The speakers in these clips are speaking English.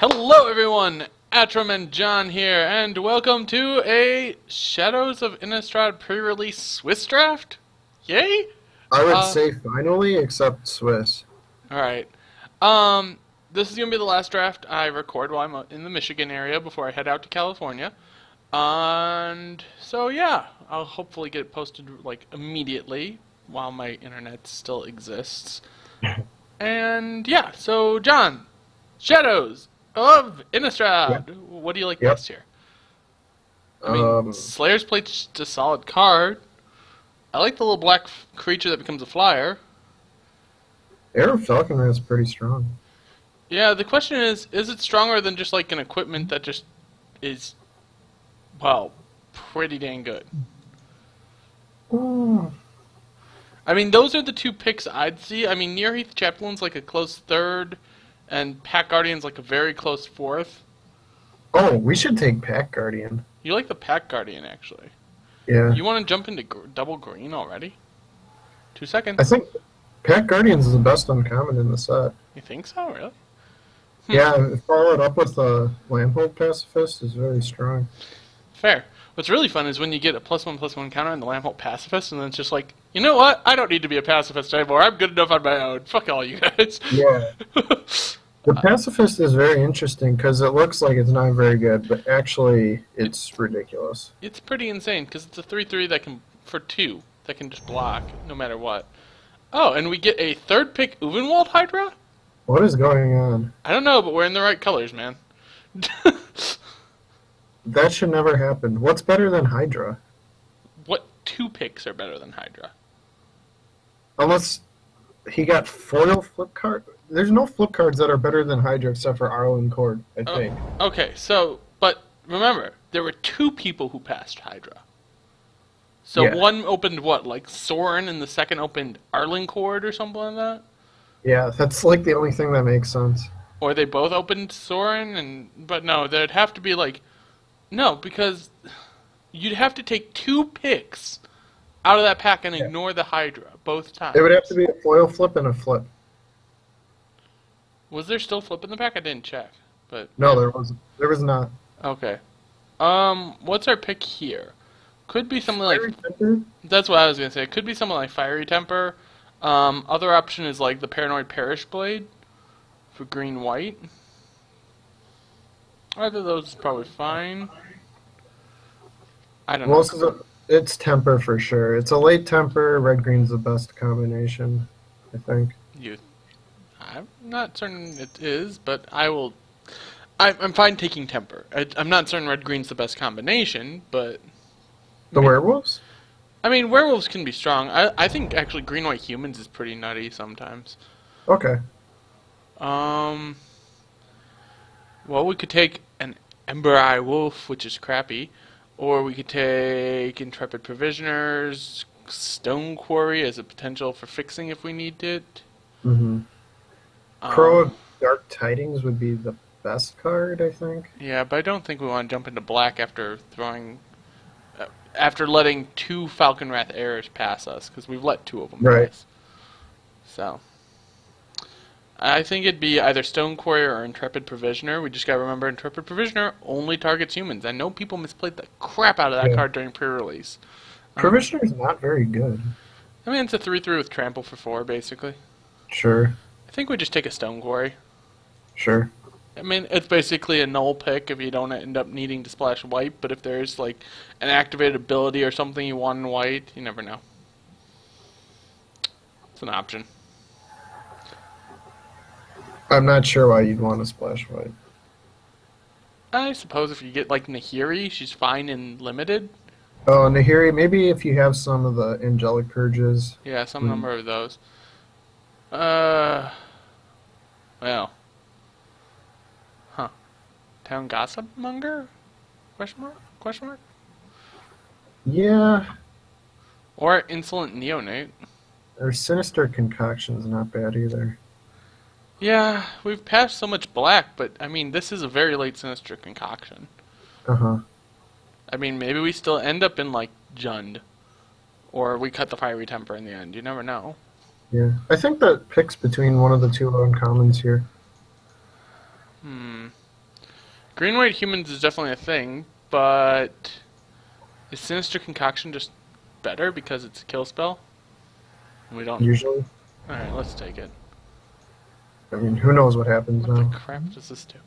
Hello everyone, Atrum and John here, and welcome to a Shadows of Innistrad pre-release Swiss draft? Yay! I would say finally, except Swiss. Alright. This is going to be the last draft I record while I'm in the Michigan area before I head out to California. And so yeah, I'll hopefully get it posted like immediately while my internet still exists. And yeah, so John, Shadows of Innistrad. Yeah. What do you like Yep. best here? I mean, Slayer's Plate's just a solid card. I like the little black creature that becomes a flyer. Arrow Falcon is pretty strong. Yeah, the question is it stronger than just like an equipment that just is, well, pretty dang good? Ooh. I mean, those are the two picks I'd see. I mean, Nearheath Chaplain's like a close third, and Pack Guardian's like a very close fourth. Oh, we should take Pack Guardian. You like the Pack Guardian, actually. Yeah. You want to jump into double green already? 2 seconds. I think Pack Guardians is the best uncommon in the set. You think so, really? Yeah, followed up with the Lamphold Pacifist is very strong. Fair. What's really fun is when you get a +1/+1 counter on the Lamphold Pacifist, and then it's just like, you know what? I don't need to be a pacifist anymore. I'm good enough on my own. Fuck all you guys. Yeah. The Pacifist is very interesting because it looks like it's not very good, but actually it's ridiculous. It's pretty insane because it's a 3/3 that can, for 2, that can just block no matter what. Oh, and we get a third pick Uvenwald Hydra? What is going on? I don't know, but we're in the right colors, man. That should never happen. What's better than Hydra? What 2 picks are better than Hydra? Unless he got foil flip card. There's no flip cards that are better than Hydra except for Arlen Cord, I think. Okay, so, but remember, there were 2 people who passed Hydra. So Yeah. one opened what, like Soren, and the second opened Arlencord or something like that? Yeah, that's like the only thing that makes sense. Or they both opened Soren, but no, there'd have to be like, no, because you'd have to take 2 picks out of that pack and ignore the Hydra both times. It would have to be a foil flip and a flip. Was there still flip in the pack? I didn't check. But No, there wasn't. There was not. okay. What's our pick here? Could be something like... Fiery Temper? That's what I was going to say. It could be something like Fiery Temper. Other option is like the Paranoid Perish Blade for green-white. Either of those is probably fine. I don't know. It's Temper for sure. It's a late Temper. Red-green's the best combination, I think. I'm not certain it is, but I'm fine taking Temper. I'm not certain red-green's the best combination, but... The werewolves? I mean, werewolves can be strong. I think actually green-white humans is pretty nutty sometimes. Okay. Well, we could take an Ember Eye Wolf, which is crappy, or we could take Intrepid Provisioners, Stone Quarry as a potential for fixing if we need it. Mm-hmm. Crow of Dark Tidings would be the best card, I think. Yeah, but I don't think we want to jump into black after letting 2 Falconwrath Heirs pass us, because we've let 2 of them pass. So, I think it'd be either Stone Quarry or Intrepid Provisioner. We just gotta remember Intrepid Provisioner only targets humans. I know people misplayed the crap out of that card during pre-release. Provisioner's not very good. I mean, it's a 3/3 with Trample for 4, basically. Sure. I think we just take a Stone Quarry. Sure. I mean, it's basically a null pick if you don't end up needing to splash white, but if there's like an activated ability or something you want in white, you never know. It's an option. I'm not sure why you'd want to splash white. I suppose if you get like Nahiri, she's fine in limited. Oh, Nahiri, maybe if you have some of the Angelic Purges. Yeah, some number of those. Well. Huh. Town Gossip Monger? Question mark? Question mark? Yeah. Or Insolent Neonate. Or Sinister Concoction's not bad either. Yeah, we've passed so much black, but I mean, this is a very late Sinister Concoction. Uh-huh. I mean, maybe we still end up in like Jund. Or we cut the Fiery Temper in the end. You never know. Yeah, I think that picks between one of the 2 uncommons here. Green-white humans is definitely a thing, but is Sinister Concoction just better because it's a kill spell? We don't... Usually. Alright, let's take it. I mean, who knows what happens What now? the crap does this do?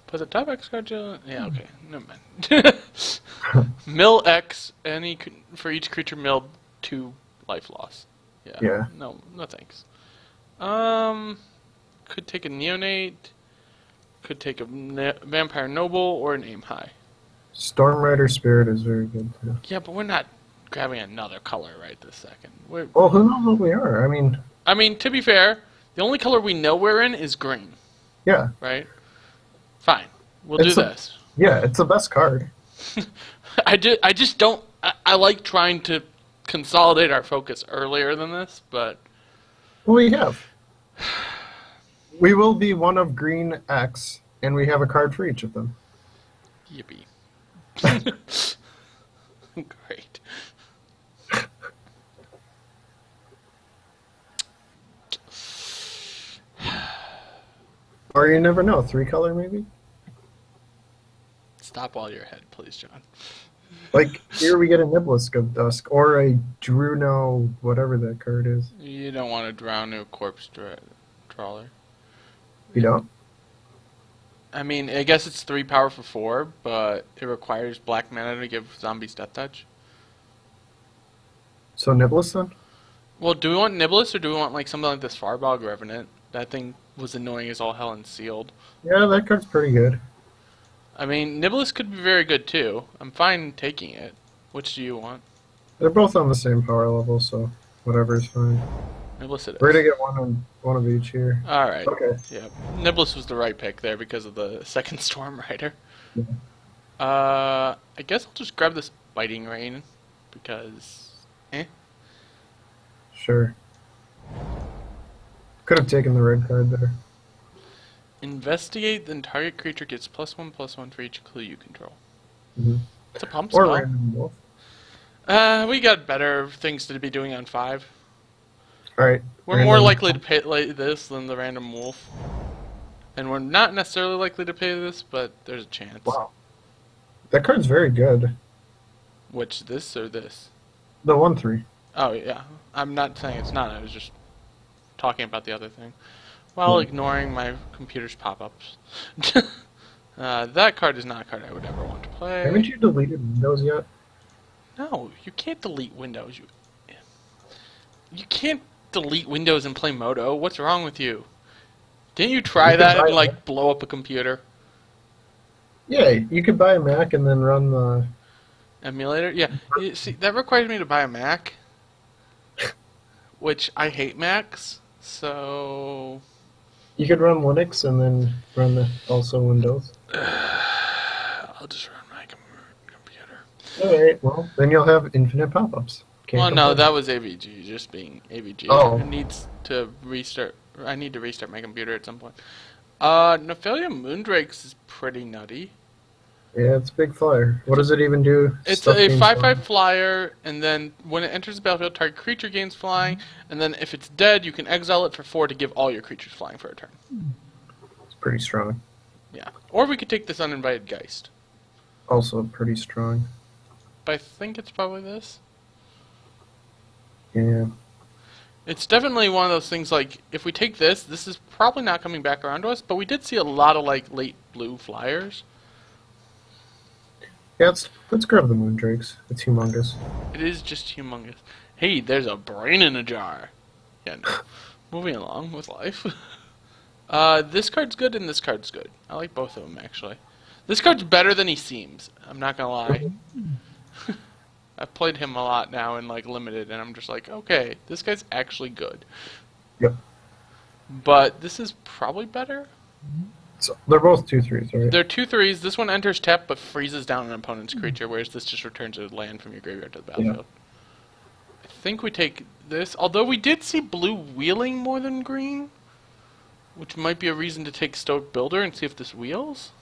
Put the top X card to... Yeah, okay. Never mind. Mill X, for each creature milled 2 life loss. Yeah. No thanks. Could take a Neonate, could take a Vampire Noble, or an Aim High. Stormrider Spirit is very good, too. Yeah, but we're not grabbing another color right this second. Well, who knows what we are? I mean, to be fair, the only color we know we're in is green. Yeah. Right? Fine. We'll do this. Yeah, it's the best card. I just don't... I like trying to consolidate our focus earlier than this, but... Well, we have. We will be one of green X, and we have a card for each of them. Yippee. Great. Or you never know, 3-color maybe? Stop while you're ahead, please, John. Like, here we get a Nibblisk of Dusk, or a Druno, whatever that card is. You don't want to drown a corpse trawler. You don't? I mean, I guess it's 3 power for 4, but it requires black mana to give zombies death touch. So Nibblisk then? Well, do we want Nibblisk, or do we want like something like this Farbog Revenant? That thing was annoying as all hell and sealed. Yeah, that card's pretty good. I mean, Nibblisk could be very good too. I'm fine taking it. Which do you want? They're both on the same power level, so whatever is fine. Nibblisk it is. We're gonna get one of each here. Alright. Okay. Yeah. Nibblisk was the right pick there because of the second Storm Rider. Yeah. I guess I'll just grab this Biting Rain because... Sure. Could have taken the red card there. Investigate, then target creature gets +1/+1 for each clue you control. Mm-hmm. It's a pump Or spell. random wolf. We got better things to be doing on 5. Alright. We're more likely to pay like this than the random wolf. And we're not necessarily likely to pay this, but there's a chance. Wow. That card's very good. Which, this or this? The 1/3. Oh, yeah. I'm not saying it's not, I was just talking about the other thing. While ignoring my computer's pop-ups. That card is not a card I would ever want to play. Haven't you deleted Windows yet? No, you can't delete Windows. You can't delete Windows and play Moto. What's wrong with you? Didn't you try that and, like, blow up a computer? Yeah, you could buy a Mac and then run the... Emulator? Yeah. See, that requires me to buy a Mac. Which, I hate Macs, so... You could run Linux and then run also Windows. I'll just run my computer. Alright, well, then you'll have infinite pop-ups. Well, no, that was AVG, just being AVG. Oh. It needs to restart. I need to restart my computer at some point. Nephalia Moondrakes is pretty nutty. Yeah, it's a big flyer. What does it even do? It's a 5/5 flyer, and then when it enters the battlefield, target creature gains flying, and then if it's dead, you can exile it for 4 to give all your creatures flying for a turn. It's pretty strong. Yeah. Or we could take this Uninvited Geist. Also pretty strong. But I think it's probably this. Yeah. It's definitely one of those things, like, if we take this, this is probably not coming back around to us, but we did see a lot of, like, late blue flyers. Yeah, let's grab the Moondrakes. It's humongous. It is just humongous. Hey, there's a brain in a jar. Yeah, no. Moving along with life. This card's good and this card's good. I like both of them, actually. This card's better than he seems. I'm not gonna lie. I've played him a lot now in, like, Limited, and I'm just like, okay, this guy's actually good. Yep. But this is probably better. So they're both 2/3s, right? They're 2/3s. This one enters tap but freezes down an opponent's creature, whereas this just returns a land from your graveyard to the battlefield. Yeah. I think we take this, although we did see blue wheeling more than green, which might be a reason to take Stoic Builder and see if this wheels.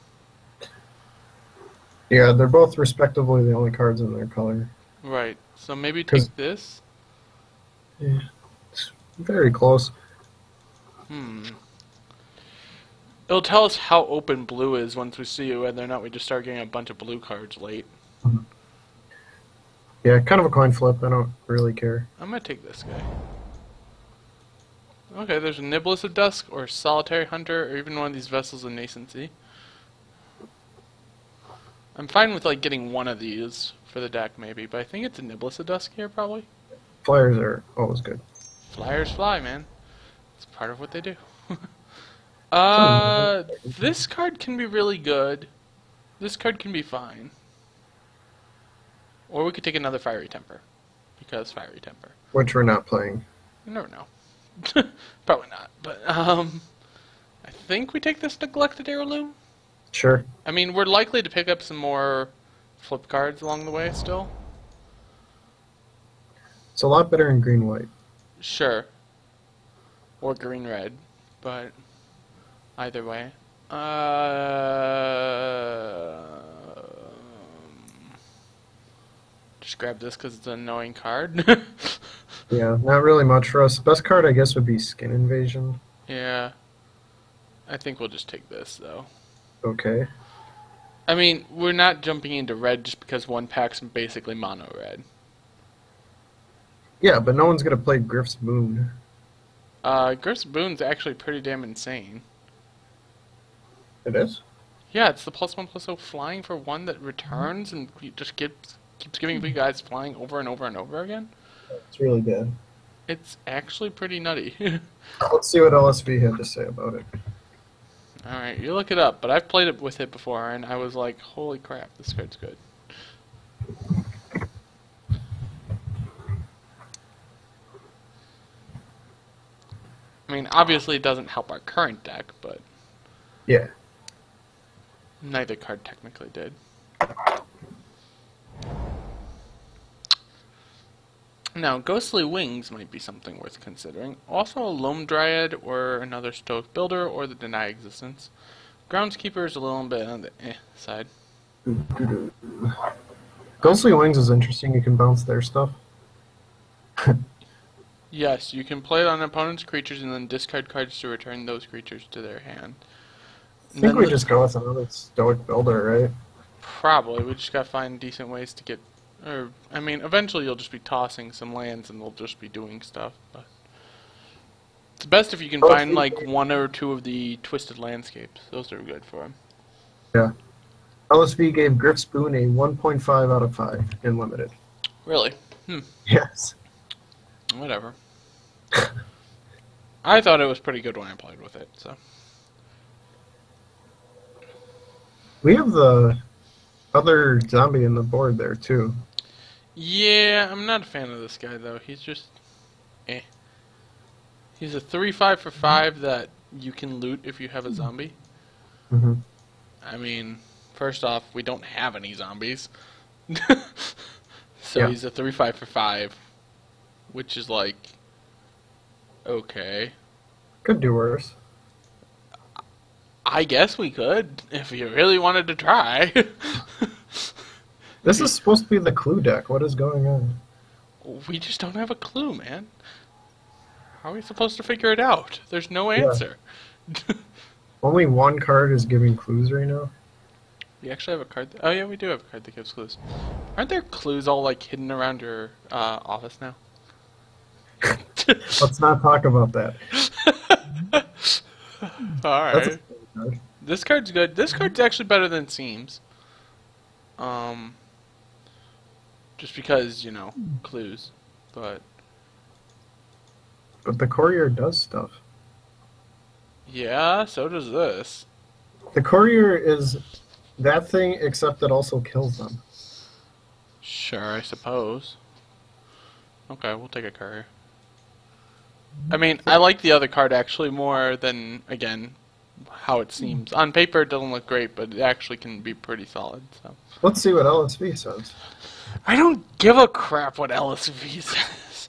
Yeah, they're both respectively the only cards in their color. Right. So maybe take this. Yeah, it's very close. It'll tell us how open blue is once we see whether or not we just start getting a bunch of blue cards late. Yeah, kind of a coin flip. I don't really care. I'm gonna take this guy. Okay, there's a Niblis of Dusk, or Solitary Hunter, or even one of these Vessels of Nascency. I'm fine with like getting one of these for the deck maybe, but I think it's a Niblis of Dusk here probably. Flyers are always good. Flyers fly, man. It's part of what they do. This card can be really good. This card can be fine. Or we could take another Fiery Temper. Because Fiery Temper. Which we're not playing. You never know. Probably not. But, I think we take this Neglected Heirloom. Sure. I mean, we're likely to pick up some more flip cards along the way still. It's a lot better in green-white. Sure. Or green-red. But either way. Just grab this because it's an annoying card. Yeah, not really much for us. Best card, I guess, would be Skin Invasion. Yeah. I think we'll just take this, though. Okay. I mean, we're not jumping into red just because one pack's basically mono red. Yeah, but no one's going to play Griff's Boon. Griff's Boon's actually pretty damn insane. It is? Yeah, it's the +1/+0 flying for one that returns and just keeps giving big guys flying over and over and over again. It's really bad. It's actually pretty nutty. Let's see what LSV had to say about it. Alright, you look it up, but I've played it with it before, and I was like, holy crap, this card's good. I mean, obviously it doesn't help our current deck, but Yeah. neither card technically did. Now, Ghostly Wings might be something worth considering. Also, a Loam Dryad, or another Stoic Builder, or the Deny Existence. Groundskeeper is a little bit on the side. Ghostly Wings is interesting. You can bounce their stuff. Yes, you can play it on opponent's creatures and then discard cards to return those creatures to their hand. I think we just go with another Stoic Builder, right? Probably. We just gotta find decent ways to get... Or, I mean, eventually you'll just be tossing some lands and they'll just be doing stuff. But it's best if you can find, like, one or two of the Twisted Landscapes. Those are good for them. Yeah. LSV gave Griff's Boon a 1.5 out of 5 in Limited. Really? Yes. Whatever. I thought it was pretty good when I played with it, so... We have the other zombie in the board there, too. Yeah, I'm not a fan of this guy, though. He's just... eh. He's a 3/5 for 5 that you can loot if you have a zombie. Mm-hmm. I mean, first off, we don't have any zombies. So Yeah. he's a 3/5 for 5, which is like... okay. Could do worse. I guess we could, if you really wanted to try. This is supposed to be the clue deck. What is going on? We just don't have a clue, man. How are we supposed to figure it out? There's no answer. Only one card is giving clues right now. We actually have a card. Oh yeah, we do have a card that gives clues. Aren't there clues all like hidden around your office now? Let's not talk about that. All right. That's a card. This card's good. This card's actually better than it seems. Just because, you know, clues. But But the courier does stuff. yeah, so does this. The courier is that thing, except it also kills them. Sure, I suppose. Okay, we'll take a courier. I mean, I like the other card actually more than, again, how it seems. On paper it doesn't look great, but it actually can be pretty solid. So Let's see what LSV says. I don't give a crap what LSV says.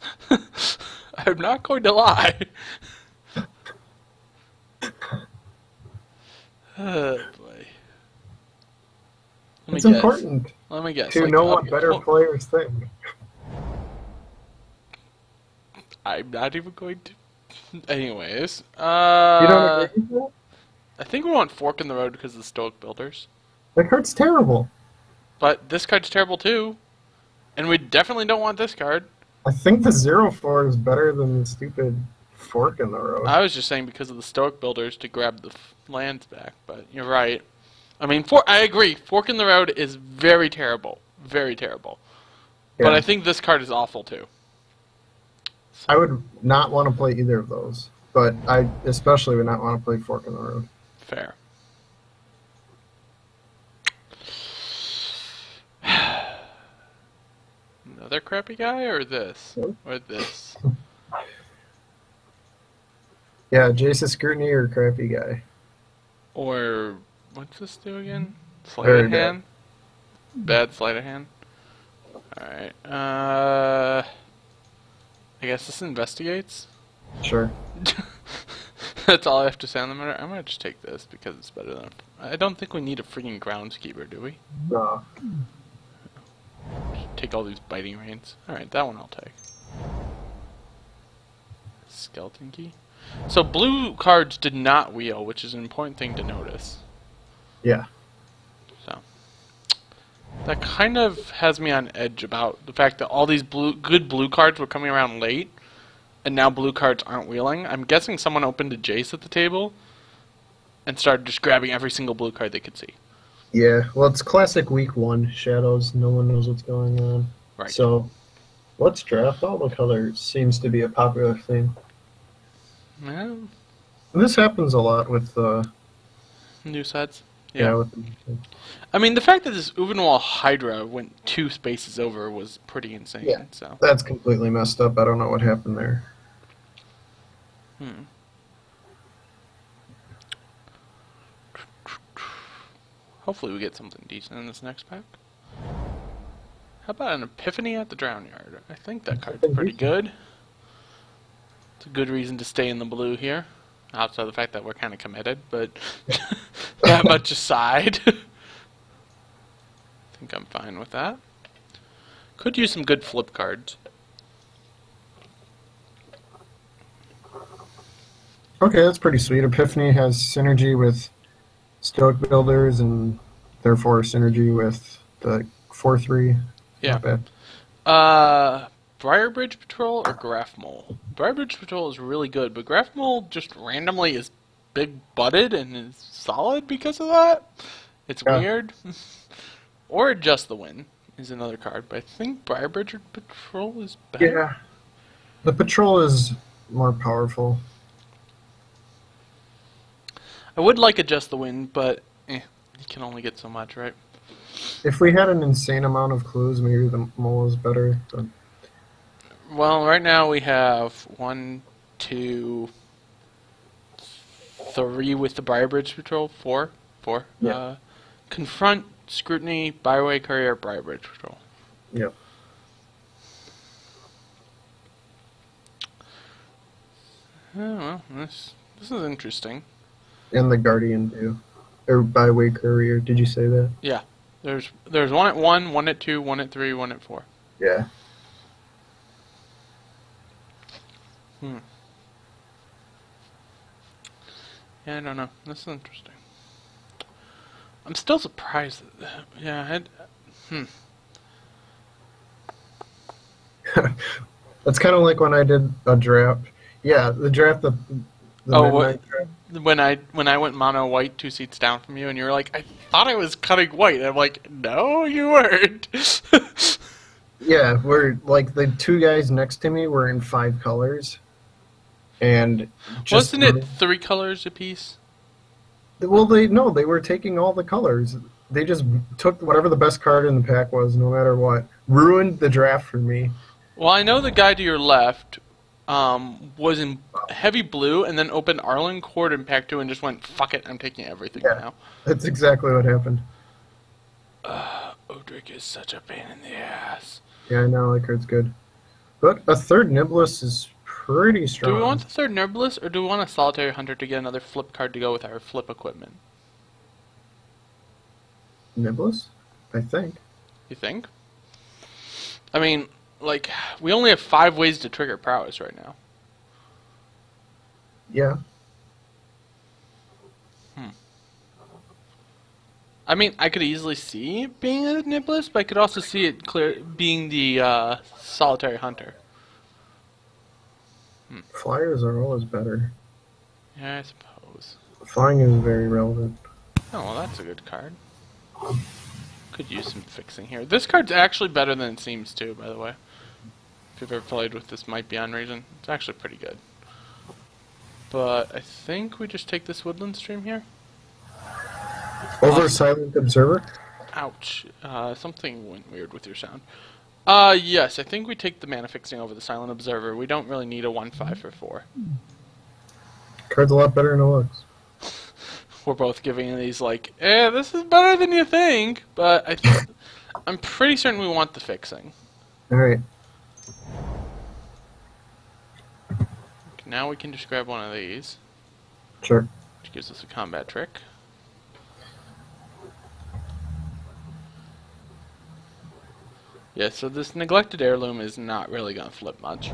I'm not going to lie. Oh boy. It's important Let me guess. to like, know what better players think. I'm not even going to. Anyways, You don't agree with I think we want Fork in the Road because of the Stoic Builders. That card's terrible. But this card's terrible too. And we definitely don't want this card. I think the 0/4 is better than the stupid Fork in the Road. I was just saying because of the Stoic Builders to grab the lands back, but you're right. I mean, I agree. Fork in the Road is very terrible. Very terrible. Yeah. But I think this card is awful too. So. I would not want to play either of those. But I especially would not want to play Fork in the Road. Fair. Another crappy guy, or this? Or this? Yeah, Jace's Scrutiny or crappy guy. Or, what's this do again? Sleight of hand? Bad sleight of hand? Alright, I guess this investigates? Sure. That's all I have to say on the matter. I'm gonna just take this because it's better than... I don't think we need a freaking groundskeeper, do we? No. Take all these biting rains. Alright, that one I'll take. Skeleton key. So blue cards did not wheel, which is an important thing to notice. Yeah. So that kind of has me on edge about the fact that all these good blue cards were coming around late, and now blue cards aren't wheeling. I'm guessing someone opened a Jace at the table and started just grabbing every single blue card they could see. Yeah, well, it's classic week 1 Shadows. No one knows what's going on. Right. So, let's draft all the colors. Seems to be a popular thing. Yeah. This happens a lot with new sets. Yeah. Yeah. I mean, the fact that this Uvenwall Hydra went 2 spaces over was pretty insane. Yeah. So That's completely messed up. I don't know what happened there. Hopefully we get something decent in this next pack. How about an Epiphany at the Drown Yard? I think that card's pretty good. It's a good reason to stay in the blue here. Outside the fact that we're kind of committed, but that much aside. I think I'm fine with that. Could use some good flip cards. Okay, that's pretty sweet. Epiphany has synergy with Stoic Builders and therefore synergy with the 4/3. Yeah. Not bad. Briarbridge Patrol or Graph Mole? Briarbridge Patrol is really good, but Graph Mole just randomly is big butted and is solid because of that. It's weird. Or Just the Win is another card, but I think Briarbridge Patrol is better. Yeah. The Patrol is more powerful. I would like a Just the Win, but you can only get so much, right? If we had an insane amount of clues, maybe the Mole is better. But... Well, right now we have 1, 2, 3 with the Briarbridge Patrol. 4. Yeah. Confront, Scrutiny, Byway Courier, Briarbridge Patrol. Yep. Oh, well, this is interesting. And the Guardian too. Or Byway Courier, did you say that? Yeah. There's 1 at 1, 1 at 2, 1 at 3, 1 at 4. Yeah. Yeah, I don't know. This is interesting. I'm still surprised that... Yeah, That's kind of like when I did a draft. Yeah, the draft, the midnight draft. When I went mono white 2 seats down from you, and you were like, I thought I was cutting white. And I'm like, no, you weren't. Yeah, we're like the 2 guys next to me were in 5 colors, and just wasn't it 3 colors apiece? Well, they were taking all the colors. They just took whatever the best card in the pack was, no matter what. Ruined the draft for me. Well, I know the guy to your left was in heavy blue and then opened Arlen Court in pack 2 and just went, fuck it, I'm taking everything now. That's exactly what happened. Odric is such a pain in the ass. Yeah, I know, that card's good. But a 3rd Niblis is pretty strong. Do we want the 3rd Niblis, or do we want a Solitary Hunter to get another flip card to go with our flip equipment? Niblis? I think. You think? I mean, like, we only have 5 ways to trigger prowess right now. Yeah. I mean, I could easily see it being a Niblis, but I could also see it being the Solitary Hunter. Flyers are always better. Yeah, I suppose. Flying is very relevant. Oh, well, that's a good card. Could use some fixing here. This card's actually better than it seems to, by the way. If you've ever played with this Might Beyond Reason, it's actually pretty good. But I think we just take this Woodland Stream here. Over Silent Observer? Ouch. Something went weird with your sound. Yes, I think we take the mana fixing over the Silent Observer. We don't really need a 1/5 for 4. Card's a lot better than it looks. We're both giving these like, this is better than you think, but I'm pretty certain we want the fixing. Alright. Now we can just grab one of these. Sure. Which gives us a combat trick. Yeah, so this Neglected Heirloom is not really going to flip much,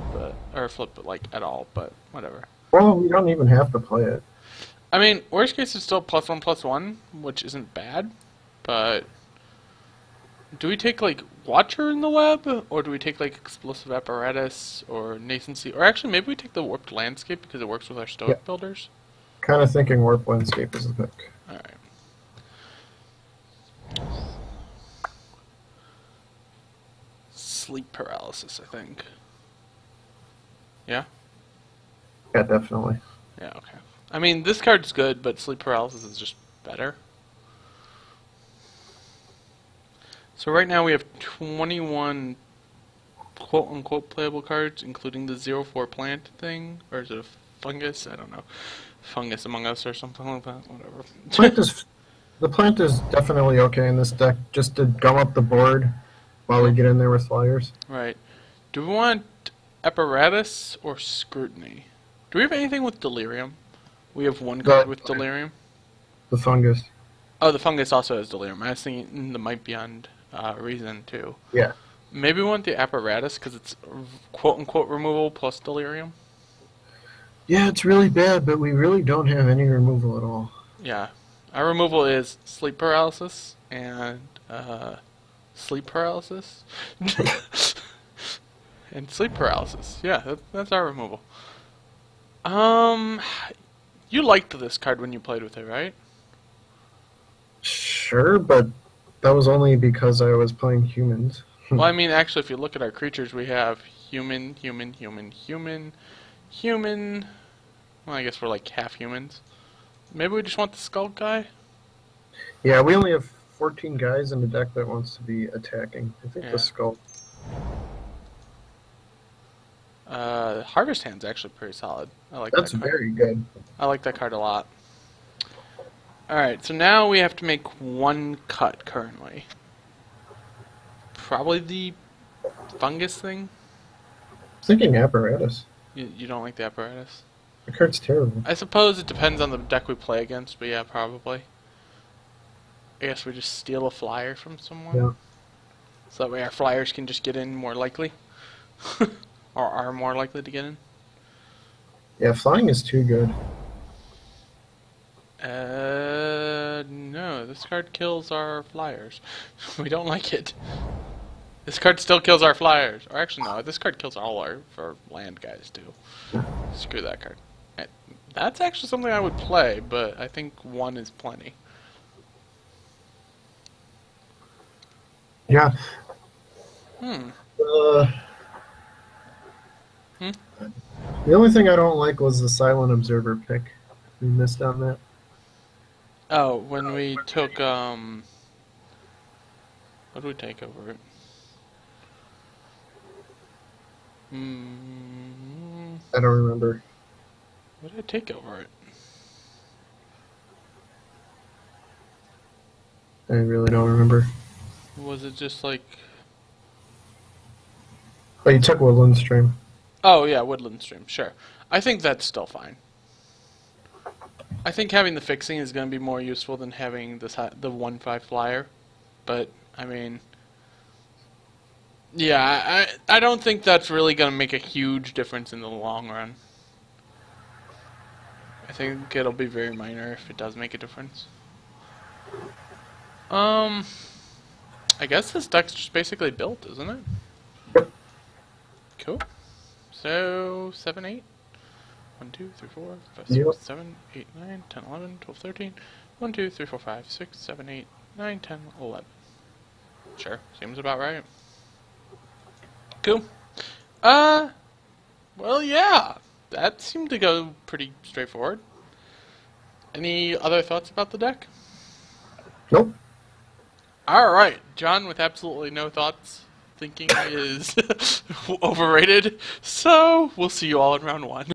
or flip like at all, but whatever. Well, we don't even have to play it. I mean, worst case it's still +1/+1, which isn't bad, but do we take like Watcher in the Web, or do we take like Explosive Apparatus, or Nascency, or actually maybe we take the Warped Landscape because it works with our Stoic builders? Kind of thinking Warp Landscape is the pick. Alright. Sleep Paralysis, I think. Yeah? Yeah, definitely. Yeah, okay. I mean, this card's good, but Sleep Paralysis is just better. So right now we have 21 quote-unquote playable cards, including the 0/4 plant thing, or is it a fungus? I don't know. Fungus Among Us or something like that, whatever. The plant is definitely okay in this deck, just to gum up the board while we get in there with flyers. Right. Do we want Apparatus or Scrutiny? Do we have anything with Delirium? We have one card with Delirium. The fungus. Oh, the fungus also has Delirium. I was thinking the Might Beyond Reason, too. Yeah. Maybe we want the Apparatus, because it's quote-unquote removal plus Delirium. Yeah, it's really bad, but we really don't have any removal at all. Yeah. Our removal is Sleep Paralysis and Sleep Paralysis. And Sleep Paralysis. Yeah, that's our removal. You liked this card when you played with it, right? Sure, but that was only because I was playing humans. Well, I mean, actually, if you look at our creatures, we have human, human, human, human, human. Well, I guess we're like half humans. Maybe we just want the skull guy? Yeah, we only have 14 guys in the deck that wants to be attacking. I think the skull. Harvest Hand's actually pretty solid. I like that card. That's very good. I like that card a lot. Alright, so now we have to make one cut currently. Probably the fungus thing? I'm thinking Apparatus. You don't like the Apparatus? The card's terrible. I suppose it depends on the deck we play against, but yeah, probably. I guess we just steal a flyer from someone. Yeah. So that way our flyers can just get in more likely. Or are more likely to get in. Yeah, flying is too good. No, this card kills our flyers. We don't like it. This card still kills our flyers. Or actually, no, this card kills all our land guys, too. Screw that card. That's actually something I would play, but I think one is plenty. Yeah. The only thing I don't like was the Silent Observer pick. We missed on that. Oh, when we took, what did we take over it? I don't remember. What did I take over it? I really don't remember. Was it just like... Oh, you took Woodland Stream. Oh, yeah, Woodland Stream, sure. I think that's still fine. I think having the fixing is going to be more useful than having the 1/5 flyer. But, I mean... Yeah, I don't think that's really going to make a huge difference in the long run. I think it'll be very minor if it does make a difference. I guess this deck's just basically built, isn't it? Yep. Cool. So, 7, 8? 1, 2, 3, 4, 5, 6, Yep. 7, 8, 9, 10, 11, 12, 13. 1, 2, 3, 4, 5, 6, 7, 8, 9, 10, 11. Sure, seems about right. Cool. Well, yeah. That seemed to go pretty straightforward. Any other thoughts about the deck? Nope. Alright, John with absolutely no thoughts. Thinking is overrated. So, we'll see you all in round 1.